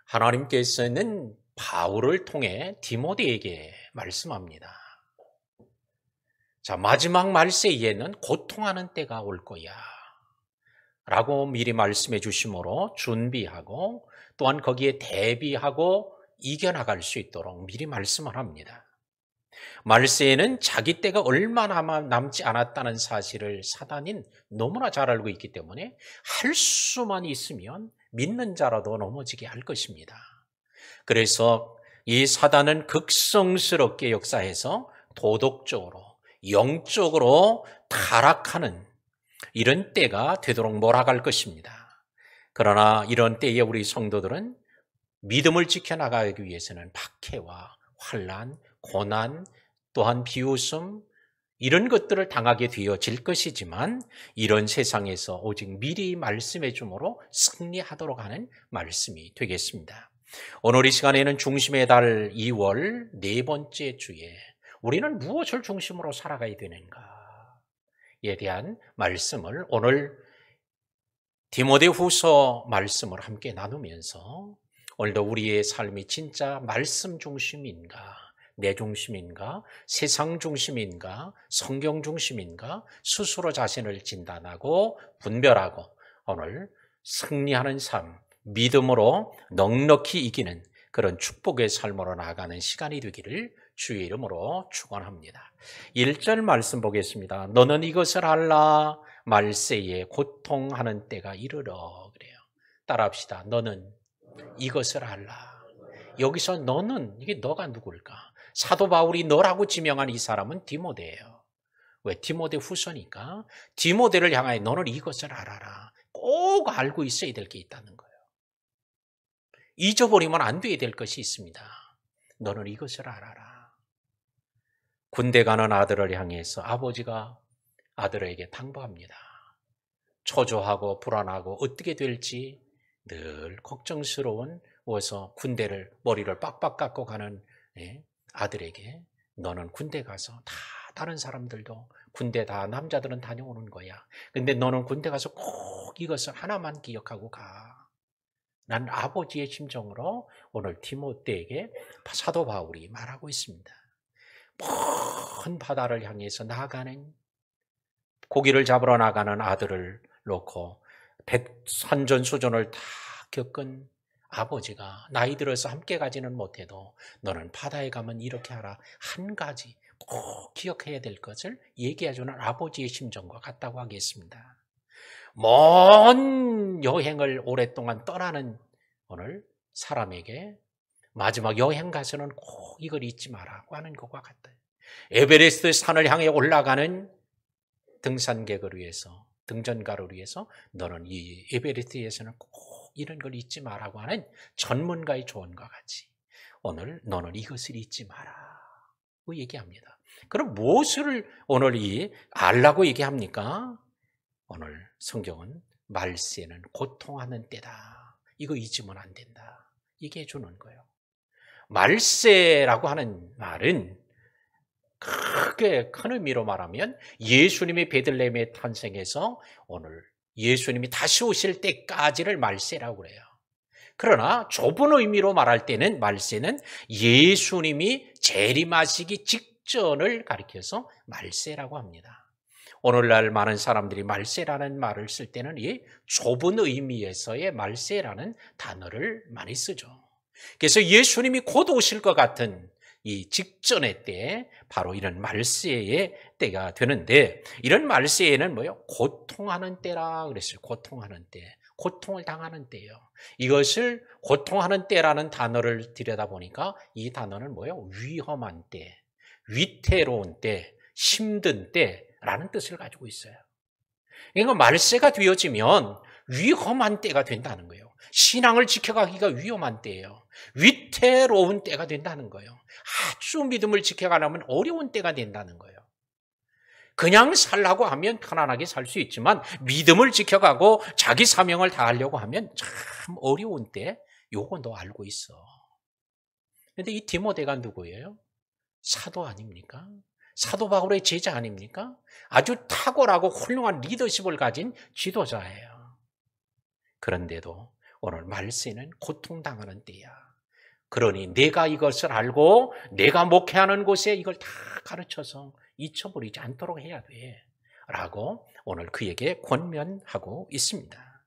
하나님께서는 바울을 통해 디모데에게 말씀합니다. 자, 마지막 말세에는 고통하는 때가 올 거야 라고 미리 말씀해 주심으로 준비하고 또한 거기에 대비하고 이겨나갈 수 있도록 미리 말씀을 합니다. 말세에는 자기 때가 얼마 남지 않았다는 사실을 사단인 너무나 잘 알고 있기 때문에 할 수만 있으면 믿는 자라도 넘어지게 할 것입니다. 그래서 이 사단은 극성스럽게 역사해서 도덕적으로, 영적으로 타락하는 이런 때가 되도록 몰아갈 것입니다. 그러나 이런 때에 우리 성도들은 믿음을 지켜나가기 위해서는 박해와 환난, 고난, 또한 비웃음 이런 것들을 당하게 되어질 것이지만 이런 세상에서 오직 미리 말씀해 줌으로 승리하도록 하는 말씀이 되겠습니다. 오늘 이 시간에는 중심의 달 2월 네 번째 주에 우리는 무엇을 중심으로 살아가야 되는가에 대한 말씀을 오늘 디모데후서 말씀을 함께 나누면서 오늘도 우리의 삶이 진짜 말씀 중심인가, 내 중심인가, 세상 중심인가, 성경 중심인가 스스로 자신을 진단하고 분별하고 오늘 승리하는 삶, 믿음으로 넉넉히 이기는 그런 축복의 삶으로 나아가는 시간이 되기를 주의 이름으로 축원합니다. 1절 말씀 보겠습니다. 너는 이것을 알라 말세에 고통하는 때가 이르러 그래요. 따라합시다. 너는 이것을 알라. 여기서 너는 이게 너가 누굴까? 사도 바울이 너라고 지명한 이 사람은 디모데예요. 왜? 디모데 후서니까 디모데를 향하여 너는 이것을 알아라. 꼭 알고 있어야 될 게 있다는 거예요. 잊어버리면 안 돼야 될 것이 있습니다. 너는 이것을 알아라. 군대 가는 아들을 향해서 아버지가 아들에게 당부합니다. 초조하고 불안하고 어떻게 될지 늘 걱정스러운 어서 군대를 머리를 빡빡 깎고 가는 아들에게 너는 군대 가서 다 다른 사람들도 군대 다 남자들은 다녀오는 거야. 근데 너는 군대 가서 꼭 이것을 하나만 기억하고 가. 난 아버지의 심정으로 오늘 디모데에게 사도 바울이 말하고 있습니다. 먼 바다를 향해서 나가는 고기를 잡으러 나가는 아들을 놓고 산전수전을 다 겪은 아버지가 나이 들어서 함께 가지는 못해도 너는 바다에 가면 이렇게 하라. 한 가지 꼭 기억해야 될 것을 얘기해주는 아버지의 심정과 같다고 하겠습니다. 먼 여행을 오랫동안 떠나는 오늘 사람에게 마지막 여행 가서는 꼭 이걸 잊지 마라고 하는 것과 같아요. 에베레스트 산을 향해 올라가는 등산객을 위해서, 등전가를 위해서 너는 이 에베레스트에서는 꼭 이런 걸 잊지 마라고 하는 전문가의 조언과 같이 오늘 너는 이것을 잊지 마라고 얘기합니다. 그럼 무엇을 오늘 이 알라고 얘기합니까? 오늘 성경은 말세는 고통하는 때다. 이거 잊으면 안 된다. 얘기해 주는 거예요. 말세라고 하는 말은 크게 큰 의미로 말하면 예수님이 베들레헴에 탄생해서 오늘 예수님이 다시 오실 때까지를 말세라고 그래요. 그러나 좁은 의미로 말할 때는 말세는 예수님이 재림하시기 직전을 가리켜서 말세라고 합니다. 오늘날 많은 사람들이 말세라는 말을 쓸 때는 이 좁은 의미에서의 말세라는 단어를 많이 쓰죠. 그래서 예수님이 곧 오실 것 같은 이 직전의 때 바로 이런 말세의 때가 되는데 이런 말세에는 뭐예요? 고통하는 때라 그랬어요. 고통하는 때. 고통을 당하는 때예요. 이것을 고통하는 때라는 단어를 들여다보니까 이 단어는 뭐예요? 위험한 때, 위태로운 때, 힘든 때라는 뜻을 가지고 있어요. 그러니까 말세가 되어지면 위험한 때가 된다는 거예요. 신앙을 지켜가기가 위험한 때예요. 위태로운 때가 된다는 거예요. 아주 믿음을 지켜가려면 어려운 때가 된다는 거예요. 그냥 살라고 하면 편안하게 살 수 있지만 믿음을 지켜가고 자기 사명을 다하려고 하면 참 어려운 때 요거 너 알고 있어. 그런데 이 디모데가 누구예요? 사도 아닙니까? 사도 바울의 제자 아닙니까? 아주 탁월하고 훌륭한 리더십을 가진 지도자예요. 그런데도 오늘 말세는 고통당하는 때야. 그러니 내가 이것을 알고 내가 목회하는 곳에 이걸 다 가르쳐서 잊혀버리지 않도록 해야 돼. 라고 오늘 그에게 권면하고 있습니다.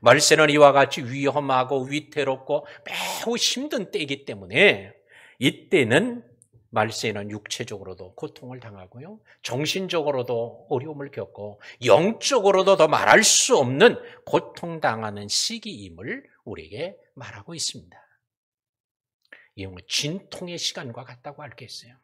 말세는 이와 같이 위험하고 위태롭고 매우 힘든 때이기 때문에 이때는 말세는 육체적으로도 고통을 당하고요. 정신적으로도 어려움을 겪고 영적으로도 더 말할 수 없는 고통당하는 시기임을 우리에게 말하고 있습니다. 이건 진통의 시간과 같다고 알겠어요.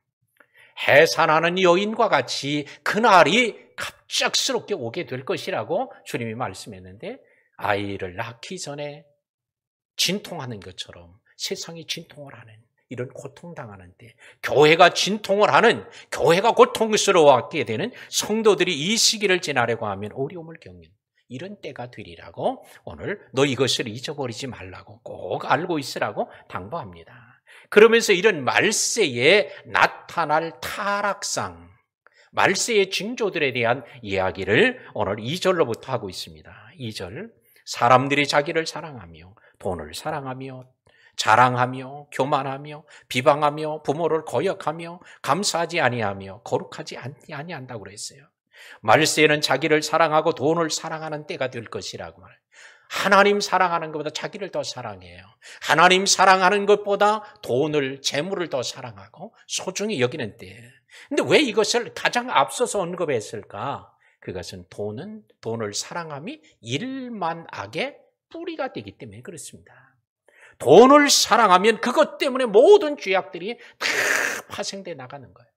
해산하는 여인과 같이 그날이 갑작스럽게 오게 될 것이라고 주님이 말씀했는데 아이를 낳기 전에 진통하는 것처럼 세상이 진통을 하는 이런 고통당하는 때 교회가 진통을 하는 교회가 고통스러워하게 되는 성도들이 이 시기를 지나려고 하면 어려움을 겪는 이런 때가 되리라고 오늘 너 이것을 잊어버리지 말라고 꼭 알고 있으라고 당부합니다. 그러면서 이런 말세에 나타날 타락상 말세의 징조들에 대한 이야기를 오늘 2절로부터 하고 있습니다. 2절 사람들이 자기를 사랑하며 돈을 사랑하며 자랑하며 교만하며 비방하며 부모를 거역하며 감사하지 아니하며 거룩하지 아니한다고 그랬어요. 말세에는 자기를 사랑하고 돈을 사랑하는 때가 될 것이라고 말해요. 하나님 사랑하는 것보다 자기를 더 사랑해요. 하나님 사랑하는 것보다 돈을, 재물을 더 사랑하고 소중히 여기는 때예요. 근데 왜 이것을 가장 앞서서 언급했을까? 그것은 돈을 사랑함이 일만 악의 뿌리가 되기 때문에 그렇습니다. 돈을 사랑하면 그것 때문에 모든 죄악들이 다 파생돼 나가는 거예요.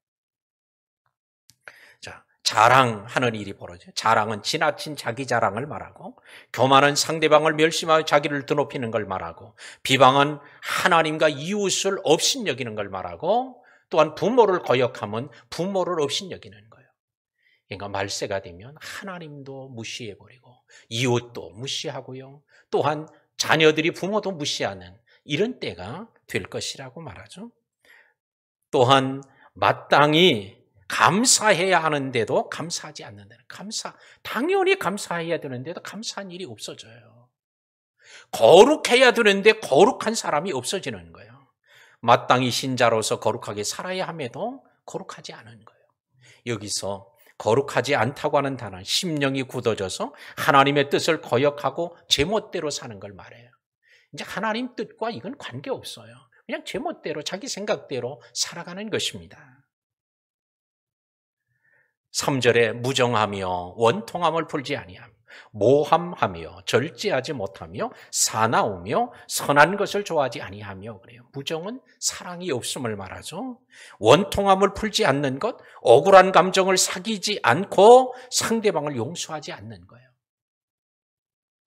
자, 자랑하는 일이 벌어져요. 자랑은 지나친 자기 자랑을 말하고, 교만은 상대방을 멸시하여 자기를 드높이는 걸 말하고, 비방은 하나님과 이웃을 업신여기는 걸 말하고, 또한 부모를 거역하면 부모를 업신여기는 거예요. 그러니까 말세가 되면 하나님도 무시해버리고 이웃도 무시하고요. 또한 자녀들이 부모도 무시하는 이런 때가 될 것이라고 말하죠. 또한 마땅히 감사해야 하는데도 감사하지 않는다는 당연히 감사해야 되는데도 감사한 일이 없어져요. 거룩해야 되는데 거룩한 사람이 없어지는 거예요. 마땅히 신자로서 거룩하게 살아야 함에도 거룩하지 않은 거예요. 여기서 거룩하지 않다고 하는 단어는 심령이 굳어져서 하나님의 뜻을 거역하고 제멋대로 사는 걸 말해요. 이제 하나님 뜻과 이건 관계없어요. 그냥 제멋대로 자기 생각대로 살아가는 것입니다. 3절에 무정하며 원통함을 풀지 아니하며 모함하며 절제하지 못하며 사나우며 선한 것을 좋아하지 아니하며 그래요. 무정은 사랑이 없음을 말하죠. 원통함을 풀지 않는 것, 억울한 감정을 사귀지 않고 상대방을 용서하지 않는 거예요.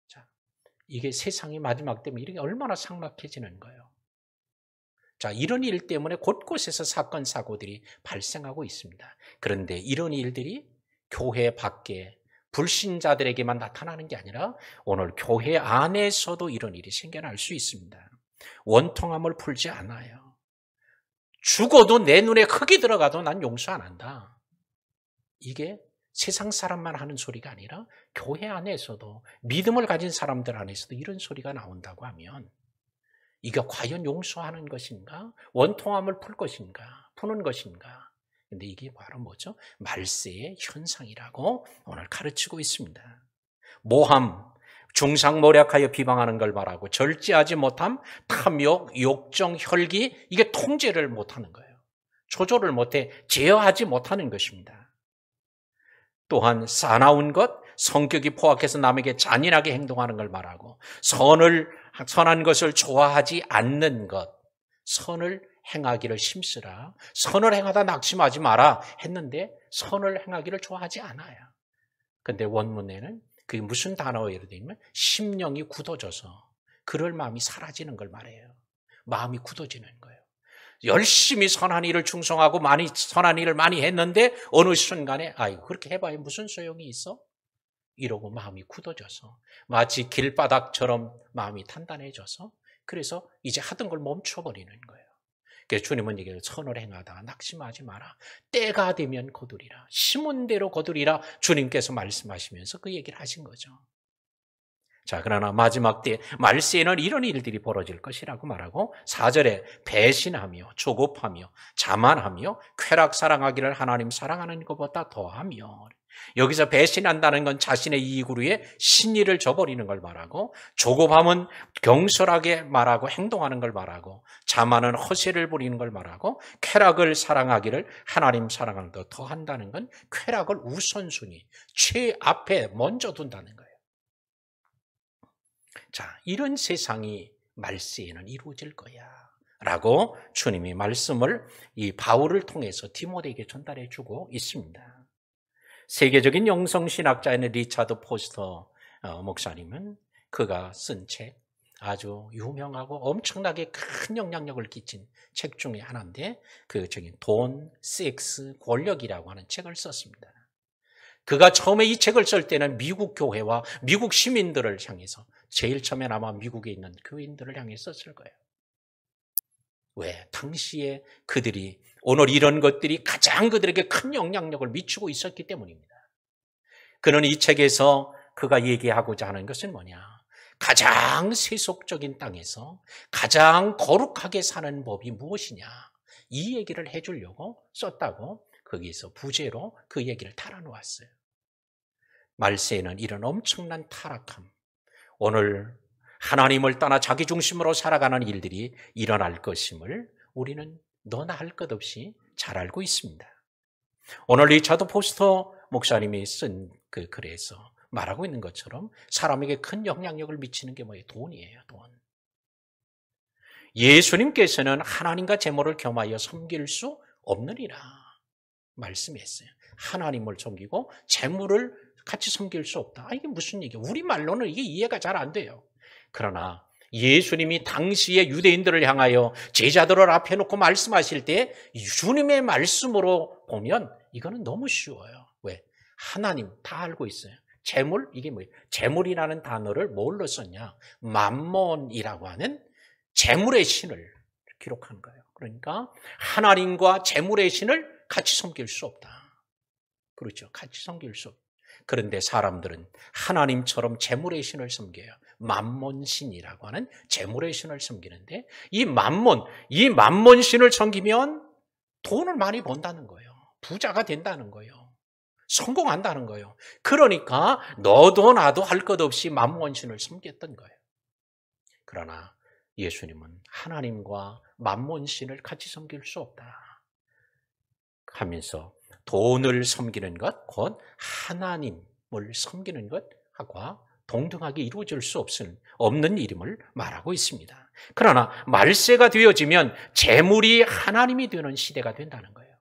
자, 이게 세상의 마지막 때문에 이렇게 얼마나 삭막해지는 거예요. 자, 이런 일 때문에 곳곳에서 사건, 사고들이 발생하고 있습니다. 그런데 이런 일들이 교회 밖에 불신자들에게만 나타나는 게 아니라 오늘 교회 안에서도 이런 일이 생겨날 수 있습니다. 원통함을 풀지 않아요. 죽어도 내 눈에 흙이 들어가도 난 용서 안 한다. 이게 세상 사람만 하는 소리가 아니라 교회 안에서도 믿음을 가진 사람들 안에서도 이런 소리가 나온다고 하면 이게 과연 용서하는 것인가? 원통함을 풀 것인가? 푸는 것인가? 근데 이게 바로 뭐죠? 말세의 현상이라고 오늘 가르치고 있습니다. 모함, 중상모략하여 비방하는 걸 말하고 절제하지 못함, 탐욕, 욕정, 혈기 이게 통제를 못하는 거예요. 조절을 못해 제어하지 못하는 것입니다. 또한 사나운 것, 성격이 포악해서 남에게 잔인하게 행동하는 걸 말하고 선한 것을 좋아하지 않는 것, 선을 행하기를 힘쓰라. 선을 행하다 낙심하지 마라 했는데 선을 행하기를 좋아하지 않아요. 그런데 원문에는 그게 무슨 단어예요? 되면 심령이 굳어져서 그럴 마음이 사라지는 걸 말해요. 마음이 굳어지는 거예요. 열심히 선한 일을 충성하고 선한 일을 많이 했는데 어느 순간에 아이고 그렇게 해봐야 무슨 소용이 있어? 이러고 마음이 굳어져서 마치 길바닥처럼 마음이 단단해져서 그래서 이제 하던 걸 멈춰버리는 거예요. 그래서 주님은 얘기해요. 선을 행하다 낙심하지 마라. 때가 되면 거두리라. 심은 대로 거두리라 주님께서 말씀하시면서 그 얘기를 하신 거죠. 자, 그러나 마지막 때 말세에는 이런 일들이 벌어질 것이라고 말하고 4절에 배신하며 조급하며 자만하며 쾌락 사랑하기를 하나님 사랑하는 것보다 더하며, 여기서 배신한다는 건 자신의 이익을 위해 신의를 저버리는 걸 말하고, 조급함은 경솔하게 말하고 행동하는 걸 말하고, 자만은 허세를 부리는 걸 말하고, 쾌락을 사랑하기를 하나님 사랑하는 것 더한다는 건 쾌락을 우선순위 최앞에 먼저 둔다는 거예요. 자, 이런 세상이 말세에는 이루어질 거야 라고 주님이 말씀을 이 바울을 통해서 디모데에게 전달해 주고 있습니다. 세계적인 영성신학자인 리차드 포스터 목사님은 그가 쓴 책, 아주 유명하고 엄청나게 큰 영향력을 끼친 책 중에 하나인데, 그 돈, 섹스, 권력이라고 하는 책을 썼습니다. 그가 처음에 이 책을 쓸 때는 미국 교회와 미국 시민들을 향해서, 제일 처음엔 아마 미국에 있는 교인들을 향해 썼을 거예요. 왜? 당시에 그들이 오늘 이런 것들이 가장 그들에게 큰 영향력을 미치고 있었기 때문입니다. 그는 이 책에서 그가 얘기하고자 하는 것은 뭐냐? 가장 세속적인 땅에서 가장 거룩하게 사는 법이 무엇이냐? 이 얘기를 해주려고 썼다고 거기에서 부제로 그 얘기를 달아놓았어요. 말세에는 이런 엄청난 타락함, 오늘 하나님을 떠나 자기 중심으로 살아가는 일들이 일어날 것임을 우리는 너나 할 것 없이 잘 알고 있습니다. 오늘 리차드 포스터 목사님이 쓴 그 글에서 말하고 있는 것처럼 사람에게 큰 영향력을 미치는 게 뭐예요? 돈이에요, 돈. 예수님께서는 하나님과 재물을 겸하여 섬길 수 없느니라 말씀했어요. 하나님을 섬기고 재물을 같이 섬길 수 없다. 이게 무슨 얘기예요? 우리말로는 이게 이해가 잘 안 돼요. 그러나 예수님이 당시에 유대인들을 향하여 제자들을 앞에 놓고 말씀하실 때 주님의 말씀으로 보면 이거는 너무 쉬워요. 왜? 하나님 다 알고 있어요. 재물, 이게 뭐예요? 재물이라는 단어를 뭘로 썼냐? 맘몬이라고 하는 재물의 신을 기록한 거예요. 그러니까 하나님과 재물의 신을 같이 섬길 수 없다. 그렇죠. 같이 섬길 수 없다. 그런데 사람들은 하나님처럼 재물의 신을 섬겨요. 맘몬신이라고 하는 재물의 신을 섬기는데, 이 맘몬 신을 섬기면 돈을 많이 번다는 거예요. 부자가 된다는 거예요. 성공한다는 거예요. 그러니까 너도 나도 할 것 없이 맘몬 신을 섬겼던 거예요. 그러나 예수님은 하나님과 맘몬 신을 같이 섬길 수 없다 하면서 돈을 섬기는 것, 곧 하나님을 섬기는 것과 동등하게 이루어질 수 없는 일임을 말하고 있습니다. 그러나 말세가 되어지면 재물이 하나님이 되는 시대가 된다는 거예요.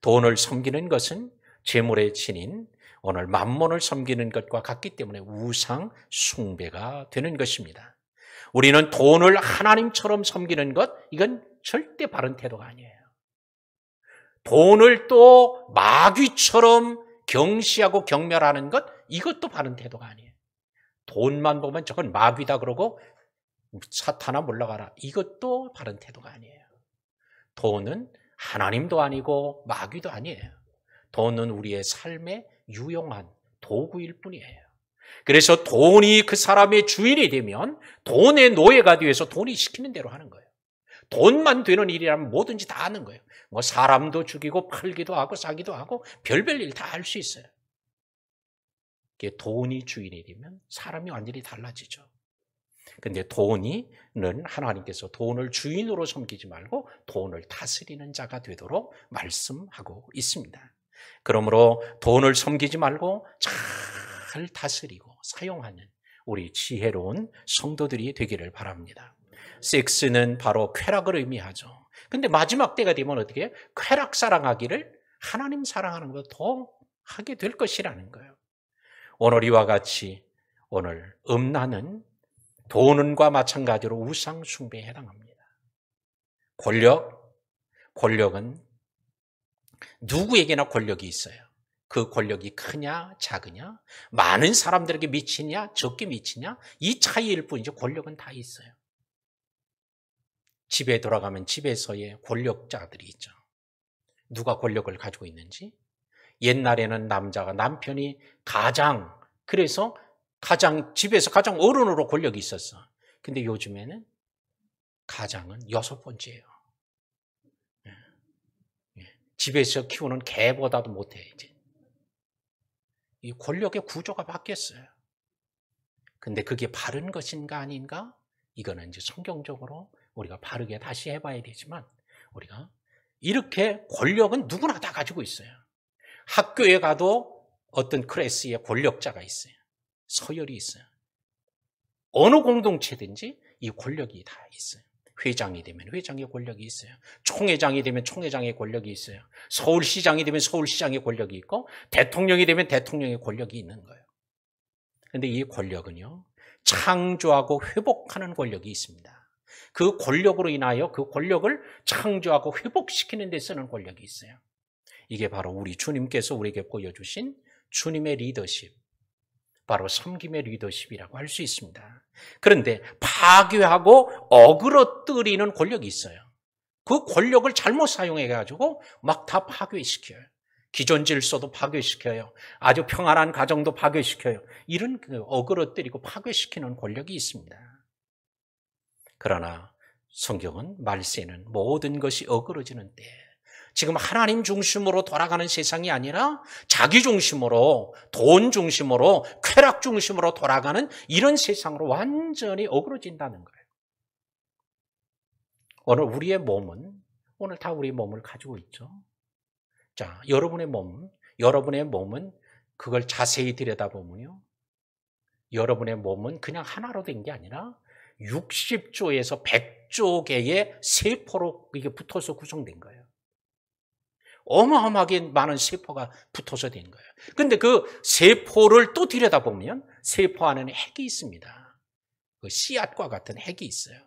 돈을 섬기는 것은 재물의 신인 오늘 맘몬을 섬기는 것과 같기 때문에 우상 숭배가 되는 것입니다. 우리는 돈을 하나님처럼 섬기는 것, 이건 절대 바른 태도가 아니에요. 돈을 또 마귀처럼 경시하고 경멸하는 것, 이것도 바른 태도가 아니에요. 돈만 보면 저건 마귀다 그러고 사탄아 물러가라, 이것도 바른 태도가 아니에요. 돈은 하나님도 아니고 마귀도 아니에요. 돈은 우리의 삶에 유용한 도구일 뿐이에요. 그래서 돈이 그 사람의 주인이 되면 돈의 노예가 되어서 돈이 시키는 대로 하는 거예요. 돈만 되는 일이라면 뭐든지 다 하는 거예요. 뭐 사람도 죽이고 팔기도 하고 사기도 하고 별별 일 다 할 수 있어요. 돈이 주인이 되면 사람이 완전히 달라지죠. 그런데 돈은 하나님께서 돈을 주인으로 섬기지 말고 돈을 다스리는 자가 되도록 말씀하고 있습니다. 그러므로 돈을 섬기지 말고 잘 다스리고 사용하는 우리 지혜로운 성도들이 되기를 바랍니다. 섹스는 바로 쾌락을 의미하죠. 근데 마지막 때가 되면 어떻게 해요? 쾌락 사랑하기를 하나님 사랑하는 것보다 더 하게 될 것이라는 거예요. 오늘 이와 같이 오늘 음란은 돈과 마찬가지로 우상 숭배에 해당합니다. 권력은 누구에게나 권력이 있어요. 그 권력이 크냐 작으냐, 많은 사람들에게 미치냐 적게 미치냐, 이 차이일 뿐이죠. 권력은 다 있어요. 집에 돌아가면 집에서의 권력자들이 있죠. 누가 권력을 가지고 있는지. 옛날에는 남편이 가장, 그래서 집에서 가장 어른으로 권력이 있었어. 근데 요즘에는 가장은 6번째예요. 집에서 키우는 개보다도 못해, 이제. 이 권력의 구조가 바뀌었어요. 근데 그게 바른 것인가 아닌가? 이거는 이제 성경적으로 우리가 바르게 다시 해봐야 되지만, 우리가 이렇게 권력은 누구나 다 가지고 있어요. 학교에 가도 어떤 클래스에 권력자가 있어요. 서열이 있어요. 어느 공동체든지 이 권력이 다 있어요. 회장이 되면 회장의 권력이 있어요. 총회장이 되면 총회장의 권력이 있어요. 서울시장이 되면 서울시장의 권력이 있고, 대통령이 되면 대통령의 권력이 있는 거예요. 그런데 이 권력은요, 창조하고 회복하는 권력이 있습니다. 그 권력으로 인하여 그 권력을 창조하고 회복시키는 데 쓰는 권력이 있어요. 이게 바로 우리 주님께서 우리에게 보여주신 주님의 리더십, 바로 섬김의 리더십이라고 할 수 있습니다. 그런데 파괴하고 어그러뜨리는 권력이 있어요. 그 권력을 잘못 사용해가지고 막 다 파괴시켜요. 기존 질서도 파괴시켜요. 아주 평안한 가정도 파괴시켜요. 이런 어그러뜨리고 파괴시키는 권력이 있습니다. 그러나 성경은 말세는 모든 것이 어그러지는 때, 지금 하나님 중심으로 돌아가는 세상이 아니라 자기 중심으로, 돈 중심으로, 쾌락 중심으로 돌아가는 이런 세상으로 완전히 어그러진다는 거예요. 오늘 다 우리의 몸을 가지고 있죠. 자, 여러분의 몸은 그걸 자세히 들여다보면요, 여러분의 몸은 그냥 하나로 된 게 아니라 60조에서 100조 개의 세포로 이게 붙어서 구성된 거예요. 어마어마하게 많은 세포가 붙어서 된 거예요. 근데 그 세포를 또 들여다보면 세포 안에는 핵이 있습니다. 그 씨앗과 같은 핵이 있어요.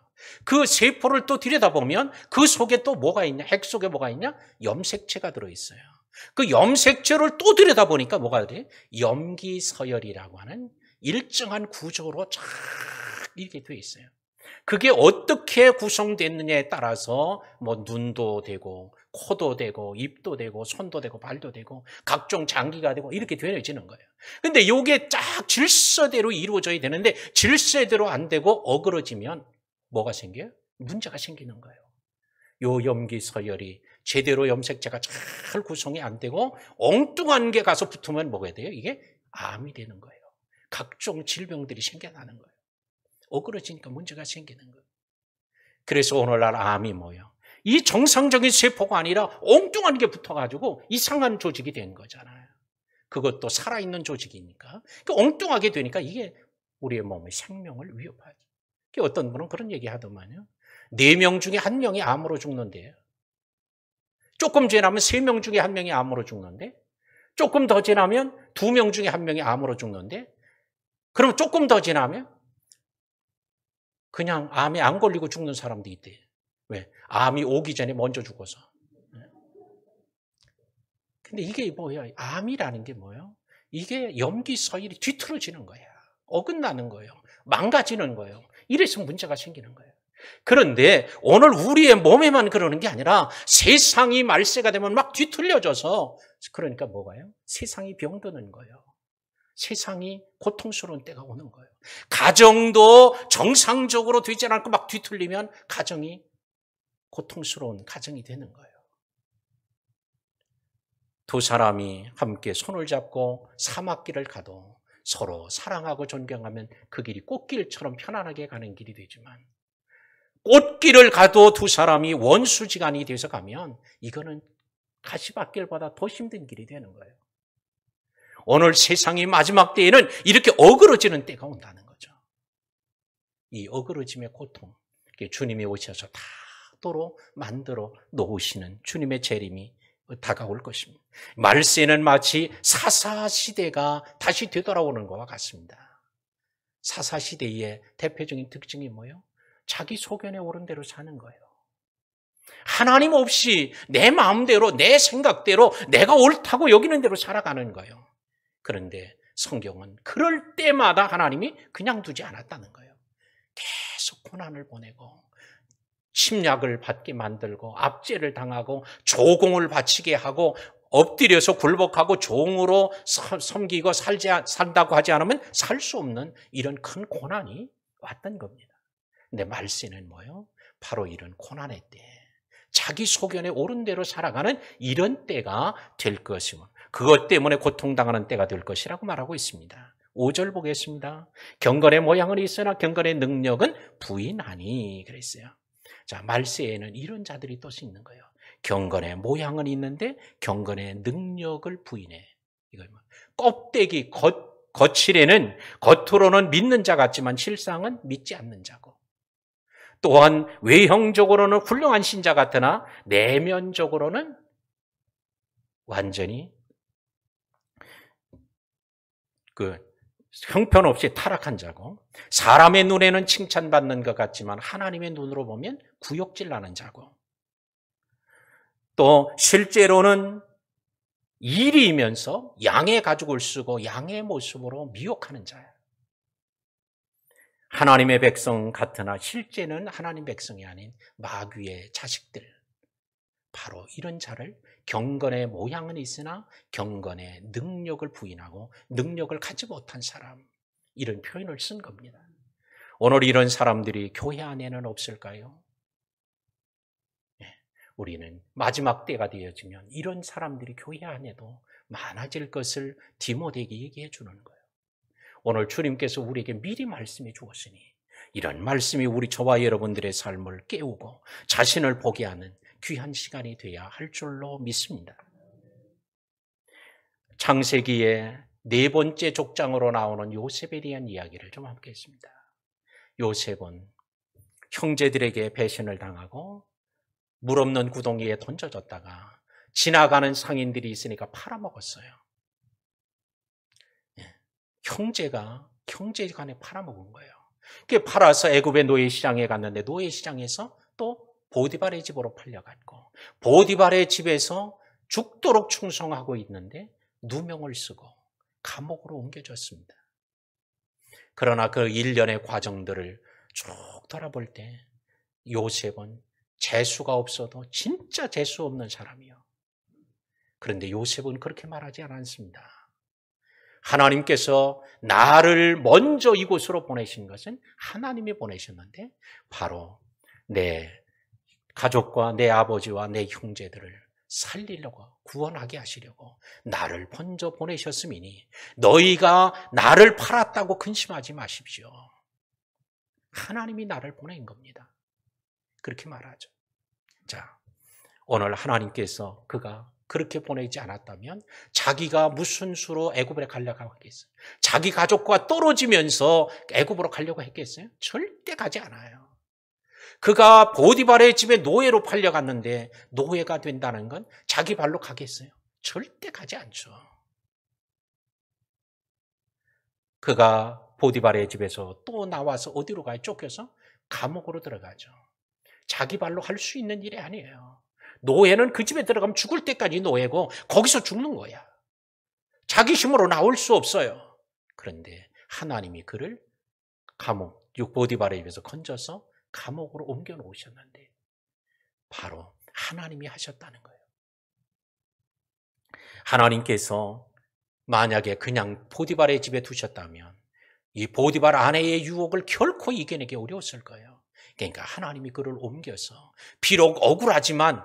그 세포를 또 들여다보면 그 속에 또 뭐가 있냐? 핵 속에 뭐가 있냐? 염색체가 들어있어요. 그 염색체를 또 들여다보니까 뭐가 돼? 염기서열이라고 하는 일정한 구조로 쫙 이렇게 되어 있어요. 그게 어떻게 구성됐느냐에 따라서 뭐 눈도 되고 코도 되고 입도 되고 손도 되고 발도 되고 각종 장기가 되고 이렇게 되어지는 거예요. 근데 이게 쫙 질서대로 이루어져야 되는데 질서대로 안 되고 어그러지면 뭐가 생겨요? 문제가 생기는 거예요. 요 염기서열이 제대로 염색체가 잘 구성이 안 되고 엉뚱한 게 가서 붙으면 뭐가 돼요? 이게 암이 되는 거예요. 각종 질병들이 생겨나는 거예요. 어그러지니까 문제가 생기는 거예요. 그래서 오늘날 암이 뭐예요? 이 정상적인 세포가 아니라 엉뚱한 게 붙어가지고 이상한 조직이 된 거잖아요. 그것도 살아있는 조직이니까. 엉뚱하게 되니까 이게 우리의 몸의 생명을 위협하죠. 어떤 분은 그런 얘기 하더만요. 4명 중에 1명이 암으로 죽는데요. 조금 지나면 3명 중에 1명이 암으로 죽는데, 조금 더 지나면 2명 중에 1명이 암으로 죽는데, 그럼 조금 더 지나면 그냥 암에 안 걸리고 죽는 사람도 있대요. 왜? 암이 오기 전에 먼저 죽어서. 근데 이게 뭐예요? 암이라는 게 뭐예요? 이게 염기서열이 뒤틀어지는 거야. 어긋나는 거예요. 망가지는 거예요. 이래서 문제가 생기는 거예요. 그런데 오늘 우리의 몸에만 그러는 게 아니라 세상이 말세가 되면 막 뒤틀려져서, 그러니까 뭐가요? 세상이 병드는 거예요. 세상이 고통스러운 때가 오는 거예요. 가정도 정상적으로 되지 않고 막 뒤틀리면 가정이 고통스러운 가정이 되는 거예요. 두 사람이 함께 손을 잡고 사막길을 가도 서로 사랑하고 존경하면 그 길이 꽃길처럼 편안하게 가는 길이 되지만, 꽃길을 가도 두 사람이 원수지간이 돼서 가면 이거는 가시밭길보다 더 힘든 길이 되는 거예요. 오늘 세상이 마지막 때에는 이렇게 어그러지는 때가 온다는 거죠. 이 어그러짐의 고통, 주님이 오셔서 다 도로 만들어 놓으시는 주님의 재림이 다가올 것입니다. 말세는 마치 사사시대가 다시 되돌아오는 것과 같습니다. 사사시대의 대표적인 특징이 뭐예요? 자기 소견에 오른 대로 사는 거예요. 하나님 없이 내 마음대로, 내 생각대로, 내가 옳다고 여기는 대로 살아가는 거예요. 그런데 성경은 그럴 때마다 하나님이 그냥 두지 않았다는 거예요. 계속 고난을 보내고 침략을 받게 만들고 압제를 당하고 조공을 바치게 하고 엎드려서 굴복하고 종으로 섬기고 산다고 하지 않으면 살 수 없는 이런 큰 고난이 왔던 겁니다. 근데 말세는 뭐예요? 바로 이런 고난의 때, 자기 소견에 옳은 대로 살아가는 이런 때가 될 것이고, 그것 때문에 고통당하는 때가 될 것이라고 말하고 있습니다. 5절 보겠습니다. 경건의 모양은 있으나 경건의 능력은 부인하니 그랬어요. 자, 말세에는 이런 자들이 또 있는 거예요. 경건의 모양은 있는데 경건의 능력을 부인해. 이거 껍데기 거칠에는 겉으로는 믿는 자 같지만 실상은 믿지 않는 자고, 또한 외형적으로는 훌륭한 신자 같으나 내면적으로는 완전히 형편없이 타락한 자고, 사람의 눈에는 칭찬받는 것 같지만 하나님의 눈으로 보면 구역질 나는 자고, 또 실제로는 일이면서 양의 가죽을 쓰고 양의 모습으로 미혹하는 자예요. 하나님의 백성 같으나 실제는 하나님 백성이 아닌 마귀의 자식들, 바로 이런 자를 경건의 모양은 있으나 경건의 능력을 부인하고 능력을 갖지 못한 사람, 이런 표현을 쓴 겁니다. 오늘 이런 사람들이 교회 안에는 없을까요? 우리는 마지막 때가 되어지면 이런 사람들이 교회 안에도 많아질 것을 디모데에게 얘기해 주는 거예요. 오늘 주님께서 우리에게 미리 말씀해 주었으니 이런 말씀이 우리 저와 여러분들의 삶을 깨우고 자신을 보게 하는 귀한 시간이 되어야 할 줄로 믿습니다. 창세기의 4번째 족장으로 나오는 요셉에 대한 이야기를 좀 함께 했습니다. 요셉은 형제들에게 배신을 당하고 물 없는 구덩이에 던져졌다가 지나가는 상인들이 있으니까 팔아먹었어요. 형제가 형제간에 팔아먹은 거예요. 그게 팔아서 애굽의 노예시장에 갔는데 노예시장에서 또 보디발의 집으로 팔려갔고, 보디발의 집에서 죽도록 충성하고 있는데 누명을 쓰고 감옥으로 옮겨졌습니다. 그러나 그 1년의 과정들을 쭉 돌아볼 때 요셉은 재수가 없어도 진짜 재수 없는 사람이요. 그런데 요셉은 그렇게 말하지 않았습니다. 하나님께서 나를 먼저 이곳으로 보내신 것은 하나님이 보내셨는데 바로 내 가족과 내 아버지와 내 형제들을 살리려고, 구원하게 하시려고 나를 먼저 보내셨음이니 너희가 나를 팔았다고 근심하지 마십시오. 하나님이 나를 보낸 겁니다. 그렇게 말하죠. 자, 오늘 하나님께서 그가 그렇게 보내지 않았다면 자기가 무슨 수로 애굽에 가려고 했겠어요? 자기 가족과 떨어지면서 애굽으로 가려고 했겠어요? 절대 가지 않아요. 그가 보디발의 집에 노예로 팔려갔는데 노예가 된다는 건 자기 발로 가겠어요? 절대 가지 않죠. 그가 보디발의 집에서 또 나와서 어디로 가요? 쫓겨서 감옥으로 들어가죠. 자기 발로 할 수 있는 일이 아니에요. 노예는 그 집에 들어가면 죽을 때까지 노예고 거기서 죽는 거야. 자기 힘으로 나올 수 없어요. 그런데 하나님이 그를 감옥, 보디발의 집에서 건져서 감옥으로 옮겨 놓으셨는데 바로 하나님이 하셨다는 거예요. 하나님께서 만약에 그냥 보디발의 집에 두셨다면 이 보디발 아내의 유혹을 결코 이겨내기 어려웠을 거예요. 그러니까 하나님이 그를 옮겨서 비록 억울하지만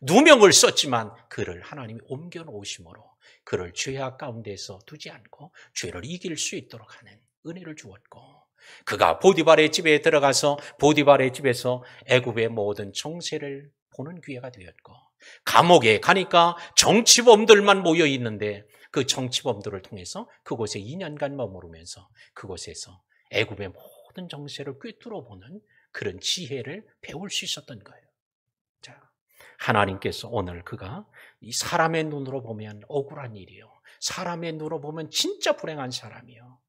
누명을 썼지만 그를 하나님이 옮겨 놓으심으로 그를 죄악 가운데서 두지 않고 죄를 이길 수 있도록 하는 은혜를 주었고, 그가 보디발의 집에 들어가서 보디발의 집에서 애굽의 모든 정세를 보는 기회가 되었고, 감옥에 가니까 정치범들만 모여 있는데 그 정치범들을 통해서 그곳에 2년간 머무르면서 그곳에서 애굽의 모든 정세를 꿰뚫어 보는 그런 지혜를 배울 수 있었던 거예요. 자, 하나님께서 오늘 그가 이 사람의 눈으로 보면 억울한 일이요, 사람의 눈으로 보면 진짜 불행한 사람이요,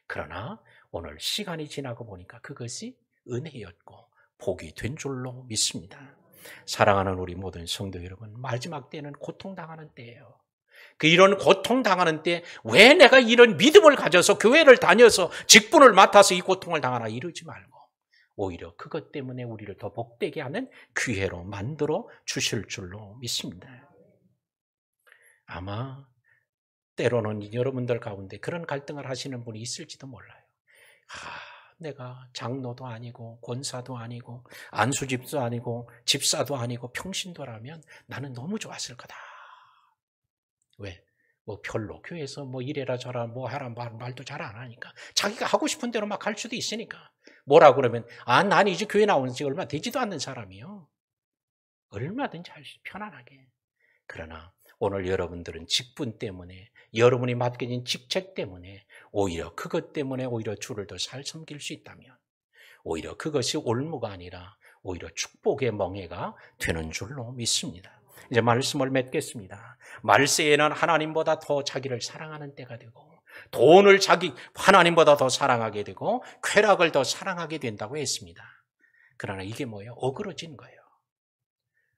그러나 오늘 시간이 지나고 보니까 그것이 은혜였고 복이 된 줄로 믿습니다. 사랑하는 우리 모든 성도 여러분, 마지막 때는 고통당하는 때예요. 이런 고통당하는 때 왜 내가 이런 믿음을 가져서 교회를 다녀서 직분을 맡아서 이 고통을 당하나 이러지 말고 오히려 그것 때문에 우리를 더 복되게 하는 기회로 만들어 주실 줄로 믿습니다. 아마 때로는 여러분들 가운데 그런 갈등을 하시는 분이 있을지도 몰라요. 내가 장로도 아니고 권사도 아니고 안수집도 아니고 집사도 아니고 평신도라면 나는 너무 좋았을 거다. 왜? 뭐 별로 교회에서 뭐 이래라 저라 뭐 하라 말도 잘 안 하니까 자기가 하고 싶은 대로 막 할 수도 있으니까 뭐라 그러면 난 이제 교회 나온 지 얼마 되지도 않는 사람이요. 얼마든지 할 수 편안하게. 그러나 오늘 여러분들은 직분 때문에 여러분이 맡겨진 직책 때문에 오히려 그것 때문에 오히려 주를 더 잘 섬길 수 있다면 오히려 그것이 올무가 아니라 오히려 축복의 멍해가 되는 줄로 믿습니다. 이제 말씀을 맺겠습니다. 말세에는 하나님보다 더 자기를 사랑하는 때가 되고 돈을 하나님보다 더 사랑하게 되고 쾌락을 더 사랑하게 된다고 했습니다. 그러나 이게 뭐예요? 어그러진 거예요.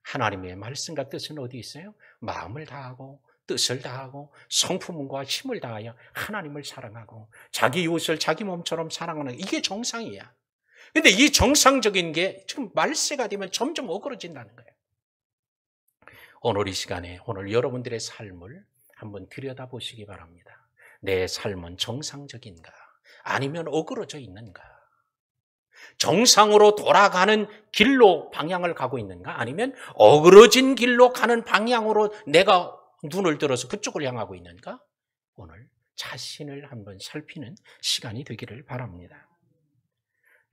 하나님의 말씀과 뜻은 어디 있어요? 마음을 다하고 뜻을 다하고 성품과 힘을 다하여 하나님을 사랑하고 자기 이웃을 자기 몸처럼 사랑하는 이게 정상이야. 근데 이 정상적인 게 지금 말세가 되면 점점 어그러진다는 거예요. 오늘 이 시간에 오늘 여러분들의 삶을 한번 들여다보시기 바랍니다. 내 삶은 정상적인가? 아니면 어그러져 있는가? 정상으로 돌아가는 길로 방향을 가고 있는가? 아니면 어그러진 길로 가는 방향으로 내가 눈을 들어서 그쪽을 향하고 있는가? 오늘 자신을 한번 살피는 시간이 되기를 바랍니다.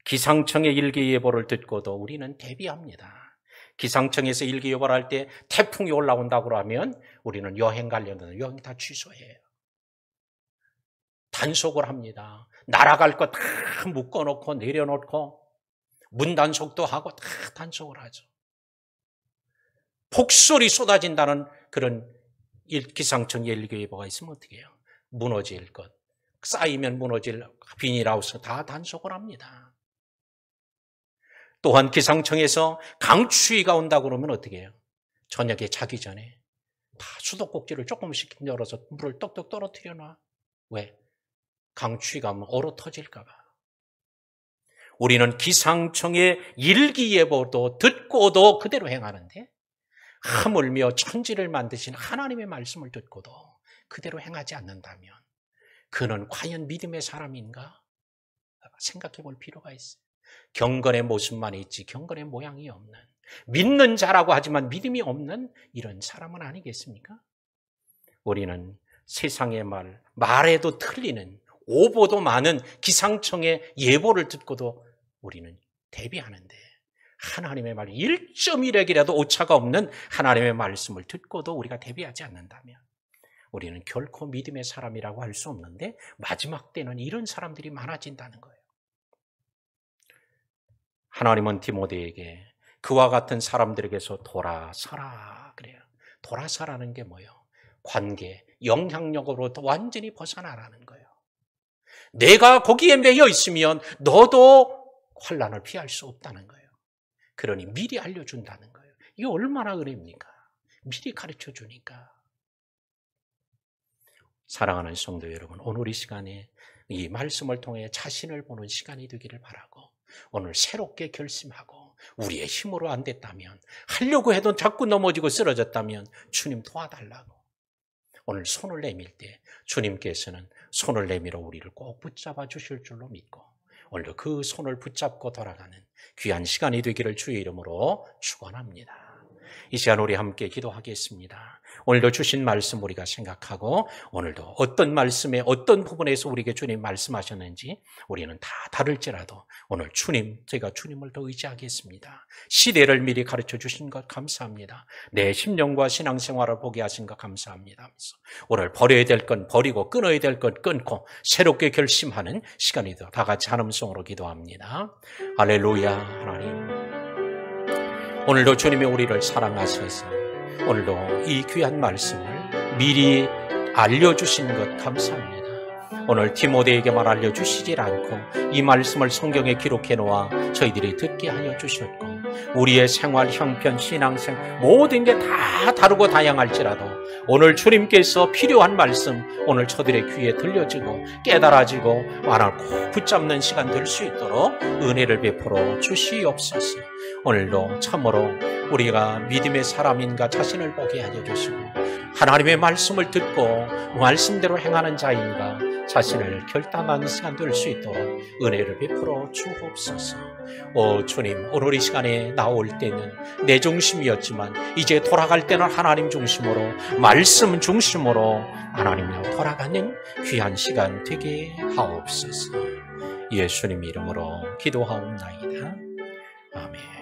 기상청의 일기예보를 듣고도 우리는 대비합니다. 기상청에서 일기예보를 할 때 태풍이 올라온다고 하면 우리는 여행 가려는 여행 다 취소해요. 단속을 합니다. 날아갈 거 다 묶어놓고 내려놓고 문단속도 하고 다 단속을 하죠. 폭설이 쏟아진다는 그런 기상청 일기예보가 있으면 어떻게 해요? 무너질 것, 쌓이면 무너질 비닐하우스 다 단속을 합니다. 또한 기상청에서 강추위가 온다고 그러면 어떻게 해요? 저녁에 자기 전에 다 수도꼭지를 조금씩 열어서 물을 똑똑 떨어뜨려 놔. 왜? 강추위가 오면 얼어 터질까 봐. 우리는 기상청의 일기예보도 듣고도 그대로 행하는데 하물며 천지를 만드신 하나님의 말씀을 듣고도 그대로 행하지 않는다면 그는 과연 믿음의 사람인가? 생각해 볼 필요가 있어요. 경건의 모습만 있지 경건의 모양이 없는, 믿는 자라고 하지만 믿음이 없는 이런 사람은 아니겠습니까? 우리는 세상의 말에도 틀리는 오보도 많은 기상청의 예보를 듣고도 우리는 대비하는데 하나님의 말 1.1핵이라도 오차가 없는 하나님의 말씀을 듣고도 우리가 대비하지 않는다면 우리는 결코 믿음의 사람이라고 할 수 없는데 마지막 때는 이런 사람들이 많아진다는 거예요. 하나님은 디모데에게 그와 같은 사람들에게서 돌아서라 그래요. 돌아서라는 게 뭐예요? 관계, 영향력으로부터 완전히 벗어나라는 거예요. 내가 거기에 매여 있으면 너도 환난을 피할 수 없다는 거예요. 그러니 미리 알려준다는 거예요. 이게 얼마나 은혜입니까? 미리 가르쳐 주니까. 사랑하는 성도 여러분, 오늘 이 시간에 이 말씀을 통해 자신을 보는 시간이 되기를 바라고 오늘 새롭게 결심하고 우리의 힘으로 안 됐다면 하려고 해도 자꾸 넘어지고 쓰러졌다면 주님 도와달라고 오늘 손을 내밀 때 주님께서는 손을 내밀어 우리를 꼭 붙잡아 주실 줄로 믿고 오늘도 그 손을 붙잡고 돌아가는 귀한 시간이 되기를 주의 이름으로 축원합니다. 이 시간 우리 함께 기도하겠습니다. 오늘도 주신 말씀 우리가 생각하고 오늘도 어떤 말씀에 어떤 부분에서 우리에게 주님 말씀하셨는지 우리는 다 다를지라도 오늘 제가 주님을 더 의지하겠습니다. 시대를 미리 가르쳐 주신 것 감사합니다. 내 심령과 신앙생활을 보게 하신 것 감사합니다. 오늘 버려야 될 건 버리고 끊어야 될 건 끊고 새롭게 결심하는 시간이 더 다 같이 한음성으로 기도합니다. 할렐루야. 하나님, 오늘도 주님이 우리를 사랑하셔서 오늘도 이 귀한 말씀을 미리 알려주신 것 감사합니다. 오늘 디모데에게만 알려주시질 않고 이 말씀을 성경에 기록해 놓아 저희들이 듣게 하여 주셨고 우리의 생활, 형편, 신앙생 모든 게 다 다르고 다양할지라도 오늘 주님께서 필요한 말씀 오늘 저들의 귀에 들려지고 깨달아지고 하나를 꼭 붙잡는 시간 될 수 있도록 은혜를 베풀어 주시옵소서. 오늘도 참으로 우리가 믿음의 사람인가 자신을 보게 하여 주시고 하나님의 말씀을 듣고 말씀대로 행하는 자인가 자신을 결단하는 시간 될 수 있도록 은혜를 베풀어 주옵소서. 오 주님, 오늘 이 시간에 나올 때는 내 중심이었지만 이제 돌아갈 때는 하나님 중심으로, 말씀 중심으로 하나님으로 돌아가는 귀한 시간 되게 하옵소서. 예수님 이름으로 기도하옵나이다. 아멘.